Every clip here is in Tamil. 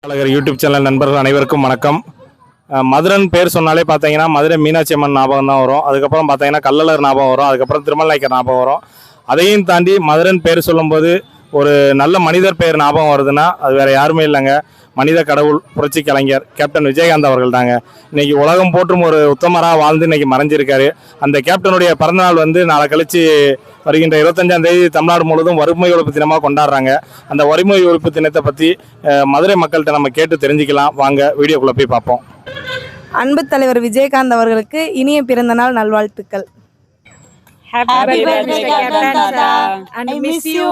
அழகர் யூடியூப் சேனல் நண்பர்கள் அனைவருக்கும் வணக்கம். மதுரன் பேர் சொன்னாலே பார்த்தீங்கன்னா மதுரை மீனாட்சி அம்மன் ஞாபகம் தான் வரும். அதுக்கப்புறம் பார்த்தீங்கன்னா கள்ளழகர் ஞாபகம் வரும். அதுக்கப்புறம் திருமல் நாயக்கர் ஞாபகம் வரும். அதையும் தாண்டி மதுரன் பேர் சொல்லும்போது ஒரு நல்ல மனிதர் பேர் ஞாபகம் வருதுன்னா அது வேற யாருமே இல்லைங்க, மனித கடவுள் புரட்சி கலைஞர் கேப்டன் விஜயகாந்த் அவர்கள் தாங்க. இன்னைக்கு உலகம் போற்றும் ஒரு உத்தமராக வாழ்ந்து இன்னைக்கு மறைஞ்சிருக்காரு. அந்த கேப்டனுடைய பிறந்தநாள் நாளை கழிச்சு வருகின்ற 25ஆம் தேதி தமிழ்நாடு முழுவதும் வறுமை ஒழிப்பு தினமாக கொண்டாடுறாங்க. அந்த வறுமை ஒழிப்பு தினத்தை பற்றி மதுரை மக்கள்கிட்ட நம்ம கேட்டு தெரிஞ்சுக்கலாம். வாங்க வீடியோக்குள்ளே போய் பார்ப்போம். அன்பு தலைவர் விஜயகாந்த் அவர்களுக்கு இனிய பிறந்த நாள் நல்வாழ்த்துக்கள். Happy birthday, Captain Tata. And miss you.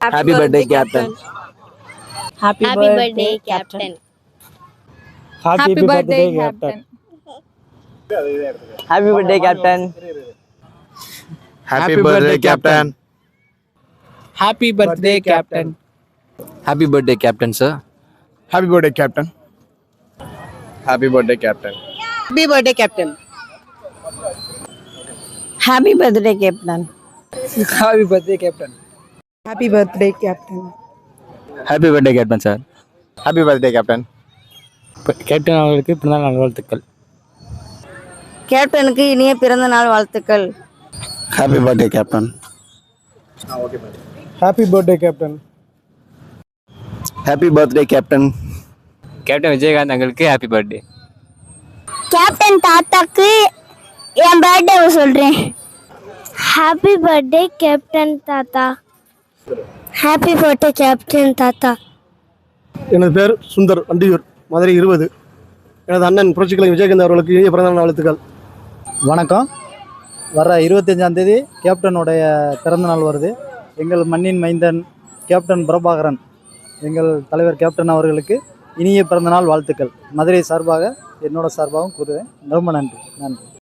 Happy birthday, Captain. Happy birthday, Captain. Happy birthday, Captain. Happy birthday, Captain. Happy birthday, Captain. Happy birthday, Captain. Happy birthday, Captain, sir. Happy birthday, Captain. Happy birthday, Captain. Happy birthday, Captain. Happy birthday, Captain. Happy birthday, Captain. Happy birthday, Captain. Happy birthday, Captain, sir. Happy birthday, Captain. Captain அவர்களுக்கு பிறந்தநாள் நல்வாழ்த்துக்கள். கேப்டனுக்கு இனிய பிறந்த நாள் வாழ்த்துக்கள். Happy birthday, Captain. Happy birthday, Captain. Happy birthday, Captain. Captain Vijayakanth அவர்களுக்கு ஹாப்பி பர்த்டே. கேப்டன் தாத்தாக்கு என் பர்த்டே சொல்றேன். ஹாப்பி பர்த்டே கேப்டன் தாத்தா. ஹாப்பி பர்த்டே கேப்டன் தாத்தா. எனது பேர் சுந்தர், வண்டியூர், மதுரை 20. எனது அண்ணன் புரட்சிக்கலைஞர் விஜயகாந்த் அவர்களுக்கு இனிய பிறந்தநாள் வாழ்த்துக்கள். வணக்கம். வர 25ஆம் தேதி கேப்டனுடைய பிறந்தநாள் வருது. எங்கள் மண்ணின் மைந்தன் கேப்டன் பிரபாகரன், எங்கள் தலைவர் கேப்டன் அவர்களுக்கு இனிய பிறந்தநாள் வாழ்த்துக்கள். மதுரை சார்பாக என்னோட சார்பாகவும் கூறுவேன். ரொம்ப நன்றி.